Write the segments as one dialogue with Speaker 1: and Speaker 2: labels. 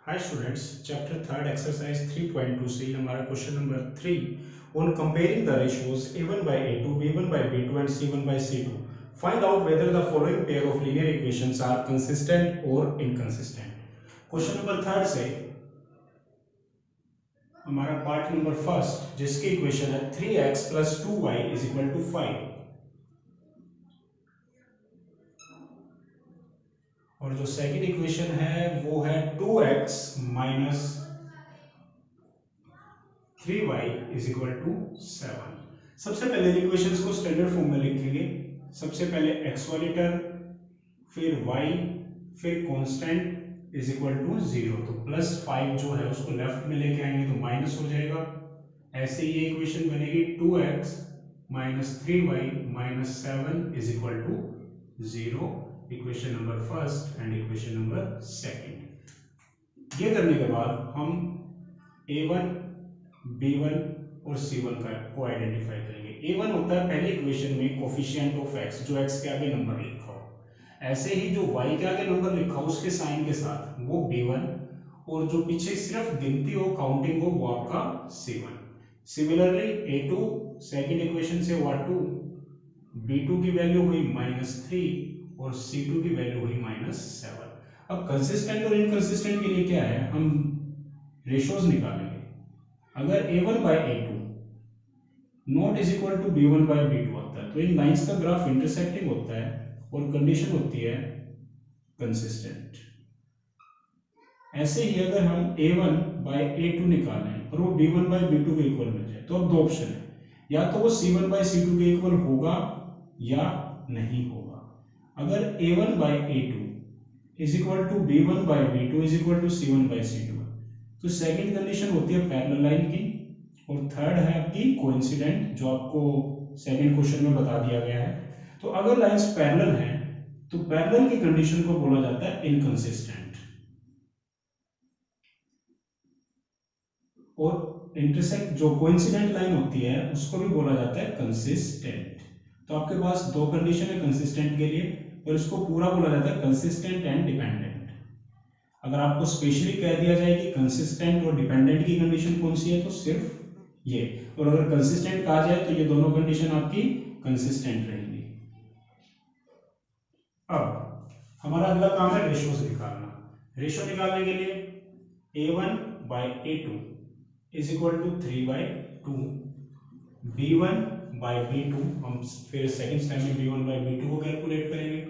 Speaker 1: Hi students, chapter third exercise 3.2 से हमारा question number 3 on comparing the ratios a1 by a2, b1 by b2 and c1 by c2 find out whether the following pair of linear equations are consistent और inconsistent. Question number third से हमारा part number first जिसकी equation है 3x plus 2y is equal to 5 और जो second equation है वो है 2x minus 3y is equal to 7। सबसे पहले इक्वेशंस को स्टैंडर्ड फॉर्म में लिखेंगे। सबसे पहले x वाली टर्म, फिर y, फिर कांस्टेंट इज इक्वल टू 0। तो प्लस 5 जो है उसको लेफ्ट में लेके आएंगे तो माइनस हो जाएगा। ऐसे ये इक्वेशन बनेगी 2x minus 3y minus 7 is equal to 0। Equation number first and equation number second. ये करने के बाद हम a1, b1 और c1 को आइडेंटिफाई करेंगे। a1 होता है पहली इक्वेशन में कोफिशिएंट ऑफ x, जो x के आगे नंबर लिखा हो। ऐसे ही जो y के आगे नंबर लिखा हो उसके साइन के साथ वो b1, और जो पीछे सिर्फ गिनती हो, काउंटिंग हो, वो आपका c1। Similarly a2 second equation से y2, b2 की वैल्यू हुई -3 और c2 की वैल्यू हुई -7। अब कंसिस्टेंट और इनकंसिस्टेंट के लिए क्या है, हम रेशियोज निकालेंगे। अगर a1 by a2 not is equal to b1 by b2 होता है तो इन लाइंस का ग्राफ इंटरसेक्टिंग होता है और कंडीशन होती है कंसिस्टेंट। ऐसे ही अगर हम a1 by a2 निकालें और वो b1 by b2 के इक्वल मिल जाए तो अब दो ऑप्शन है, या तो वो c1 by c2 के इक्वल होगा या नहीं होगा। अगर a1 by a2 is equal to b1 by b2 is equal to c1 by c2 तो सेकंड कंडीशन होती है पैरेलल लाइन की, और थर्ड है आपकी कोइंसिडेंट, जो आपको सेकंड क्वेश्चन में बता दिया गया है। तो अगर लाइंस पैरेलल हैं तो पैरेलल की कंडीशन को बोला जाता है इनकंसिस्टेंट, और इंटरसेक्ट जो कोइंसिडेंट लाइन होती है उसको भी बोला जाता है कंसिस्टेंट। तो आपके पास दो कंडीशन है कंसिस्टेंट के लिए, और इसको पूरा बोला जाता है कंसिस्टेंट एंड डिपेंडेंट। अगर आपको स्पेशली कह दिया जाए कि कंसिस्टेंट और डिपेंडेंट की कंडीशन कौन सी है तो सिर्फ ये, और अगर कंसिस्टेंट कहा जाए तो ये दोनों कंडीशन आपकी कंसिस्टेंट रहेंगी। अब हमारा अगला काम है रेशियोज निकालना। रेशियो निकालने के लिए a1 by a2 is equal to 3/2, b1 by b2, हम फिर सेकंड स्टेप में b1 by b2 को कैलकुलेट करेंगे,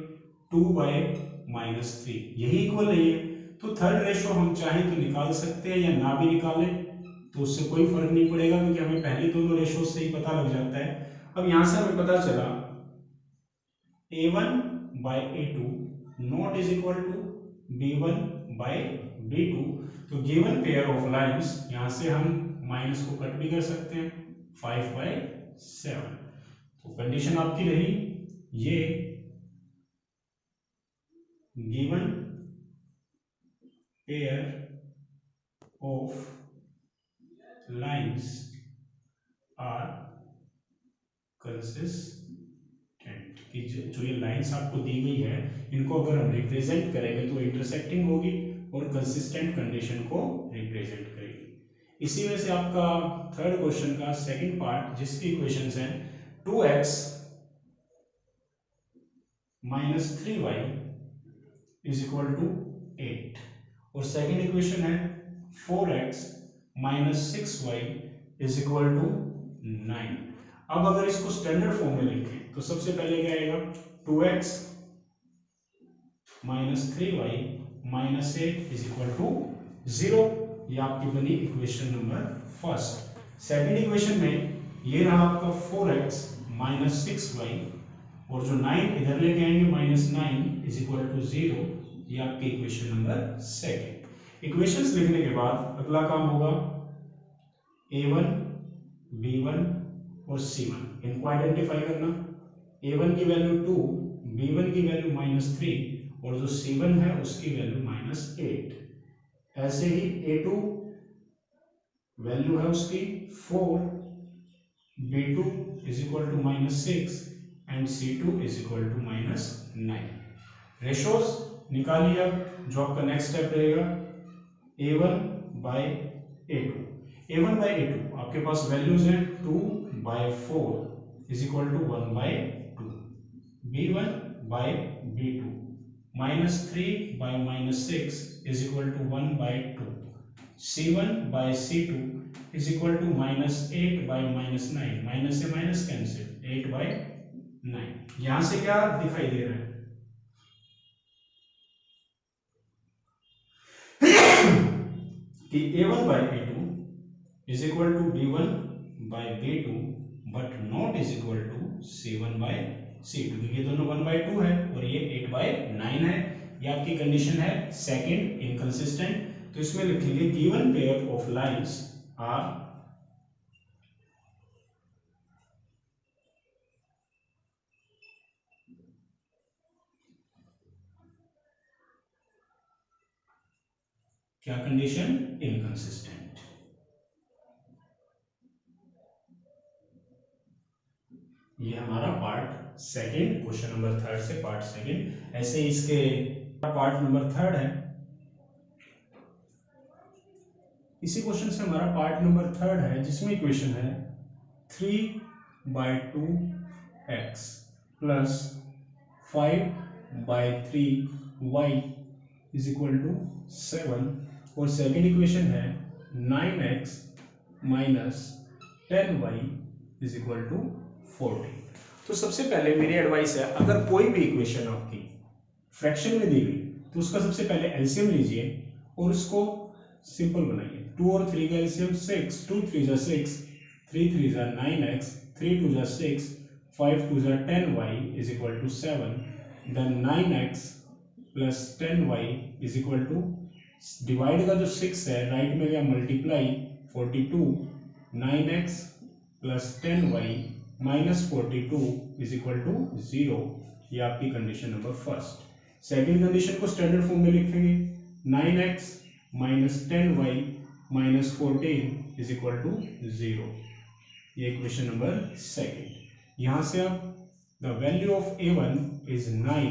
Speaker 1: 2/-3, यही इक्वल नहीं है तो थर्ड रेशियो हम चाहें तो निकाल सकते हैं या ना भी निकालें तो उससे कोई फर्क नहीं पड़ेगा, क्योंकि हमें पहले दोनों रेशियो से ही पता लग जाता है। अब यहां से हमें पता चला a1 by a2 not is equal to b1 by b2, तो गिवन पेयर ऑफ लाइंस, यहां से हम माइनस को कट भी कर सकते हैं, 5/7। तो कंडीशन आपकी रही ये given pair of lines are consistent, कि जो ये लाइंस आपको दी गई है इनको अगर हम रिप्रेजेंट करेंगे तो इंटरसेक्टिंग होगी और कंसिस्टेंट कंडीशन को रिप्रेजेंट करेगी। इसी वजह से आपका थर्ड क्वेश्चन का सेकंड पार्ट जिसकी इक्वेशंस हैं 2x minus 3y is equal to 8, और सेकंड इक्वेशन है 4x minus 6y is equal to 9। अब अगर इसको स्टैंडर्ड फॉर्म में लिखें तो सबसे पहले क्या आएगा, 2x minus 3y minus 8 is equal to 0। ये आपकी बनी equation number first. Second equation में ये रहा आपका 4x minus 6y, और जो 9 इधर लेके आएंगे -9 इज इक्वल टू 0। ये आपकी इक्वेशन नंबर सेकंड। इक्वेशंस लिखने के बाद अगला काम होगा a1, b1 और c1 इनको आइडेंटिफाई करना। a1 की वैल्यू 2, b1 की वैल्यू -3 और जो c1 है उसकी वैल्यू -8। ऐसे ही a2 वैल्यू है उसकी 4, b2 is equal to -6 and c2 is equal to -9। Ratios निकालिए। अब जो आपका नेक्स्ट स्टेप रहेगा a1/a2। a1/a2 आपके पास वैल्यूज हैं 2/4 is equal to 1/2, b1/b2 -3/-6 is equal to 1/2, c1/c2 is equal to -8/-9, minus से माइनस कैंसिल, 8/9। यहां से क्या दिखाई दे रहा है कि a1/a2 is equal to b1/b2 but not is equal to c1/c2, क्योंकि दोनों 1/2 है और ये 8/9 है। ये आपकी कंडीशन है सेकंड इनकंसिस्टेंट। तो इसमें लिखेंगे given pair of lines are क्या कंडीशन, इनकंसिस्टेंट। ये हमारा part second, question number third से पार्ट सेकंड। ऐसे ही इसके पार्ट नंबर थर्ड है, इसी क्वेश्चन से हमारा पार्ट नंबर थर्ड है, जिसमें इक्वेशन है 3/2x plus 5/3y is equal to 7, और सेकेंड इक्वेशन है 9x minus 10y is equal to 40। तो सबसे पहले मेरी एडवाइस है, अगर कोई भी इक्वेशन आपकी फ्रैक्शन में दी गई तो उसका सबसे पहले एलसीएम लीजिए और उसको सिंपल बनाइए। 2 और 3 का एलसीएम 6, 2 3 जा 6, 3 3 जा 9x, 3 2 जा 6, 5 2 जा 10y is equal to 7, then 9x plus 10y is equal to, divide का जो 6 है राइट में गया multiply 42, 9x plus 10y minus 42 is equal to 0। ये आपकी condition number first. Second condition को स्टैंडर्ड फॉर्म में लिखेंगे 9x minus 10y minus 14 is equal to 0। ये इक्वेशन नंबर सेकेंड। यहां से अब the value of a1 is 9,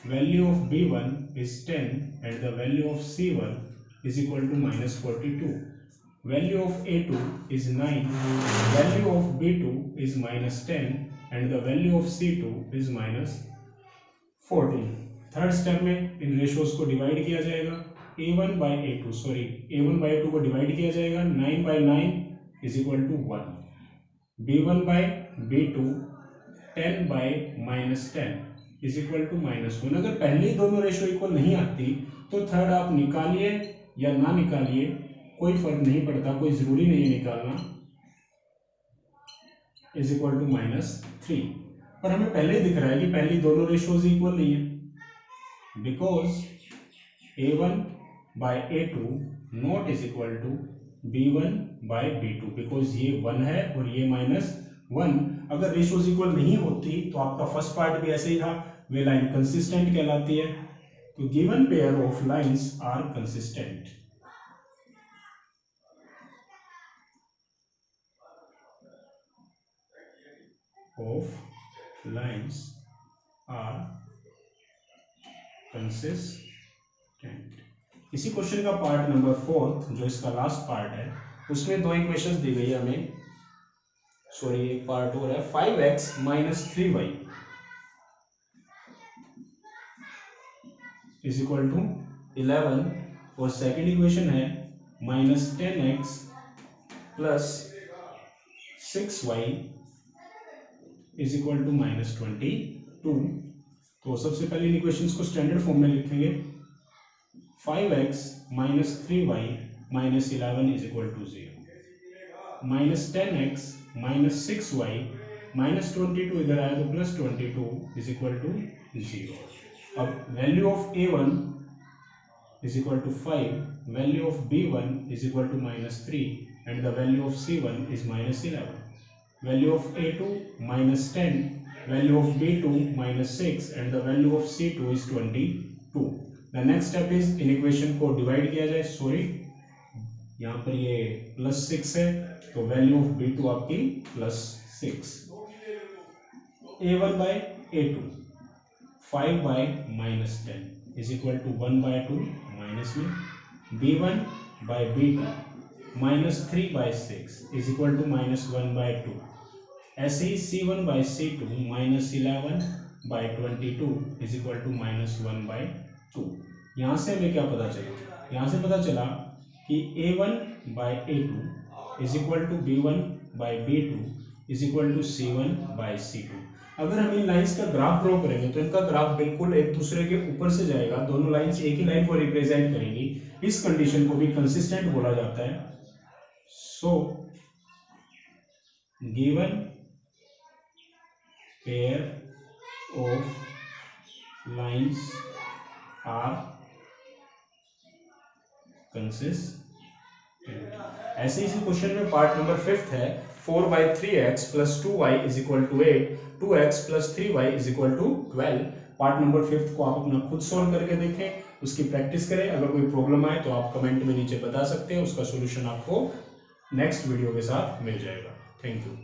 Speaker 1: value of b1 is 10 and the value of c1 is equal to -42। Value of a2 is 9, value of b2 is -10 and the value of c2 is -14। Third step में इन ratios को divide किया जाएगा, a1/a2 को divide किया जाएगा, 9/9 is equal to 1, b1/b2 10/-10 is equal to -1। अगर पहले ही दोनों रेशियो इक्वल नहीं आती तो थर्ड आप निकालिए या ना निकालिए, कोई फर्क नहीं पड़ता, कोई जरूरी नहीं निकालना, इज इक्वल टू -3। पर हमें पहले ही दिख रहा है कि पहली दोनों रेशियोज इक्वल नहीं है, because a1/a2 not is equal to b1/b2, because ये 1 है और ये -1। अगर रेशियोज इक्वल नहीं होती तो आपका फर्स्ट पार्ट भी ऐसे ही था, वे लाइन कंसिस्टेंट कहलाती है। तो given pair of lines are consistent. of lines are consistent। इसी क्वेश्चन का पार्ट नंबर फोर्थ, जो इसका लास्ट पार्ट है, उसमें दो इक्वेशंस दी गई है हमें, सॉरी एक पार्ट और है, 5x minus 3y is equal to 11, और सेकेंड इक्वेशन है -10x plus 6y is equal to -22। तो सबसे पहले इन इक्वेशंस को स्टैंडर्ड फॉर्म में लिखेंगे, 5x minus 3y minus 11 is equal to 0, -10x minus 6y minus 22 इधर आया तो +22 इज इक्वल टू 0। अब value of a1 is equal to 5, value of b1 is equal to -3 and the value of c1 is -11। Value of a2 -10, value of b2 -6 and the value of c2 is 22। The next step is in equation को divide किया जाए, sorry यहाँ पर ये +6 है तो value of b2 आपकी +6, a1/a2 5/-10 is equal to 1/2 minus में b1 by b2 minus 3 by 6 is equal to minus 1 by 2. ऐसे ही c1 by c2 minus 11 by 22 is equal to minus 1 by 2. यहाँ से हमें क्या पता चला? यहाँ से पता चला कि a1 by a2 is equal to b1 by b2 is equal to c1 by c2. अगर हम इन लाइंस का ग्राफ ड्रॉ करेंगे तो इनका ग्राफ बिल्कुल एक दूसरे के ऊपर से जाएगा, दोनों लाइंस एक ही लाइन को रिप्रेजेंट करेंगी. इस कंडीशन को भी कंसिस्टेंट बोला जाता है. So given pair of lines are consistent. ऐसे इसी क्वेश्चन में पार्ट नंबर 5th है 4 by 3x plus 2y is equal to 8, 2x plus 3y is equal to 12. Part number 5th को आप अपना खुद सॉल्व करके देखें, उसकी प्रैक्टिस करें. अगर कोई प्रॉब्लम आए तो आप कमेंट में नीचे बता सकते हैं, उसका सॉल्यूशन आपको नेक्स्ट वीडियो के साथ मिल जाएगा. Thank you.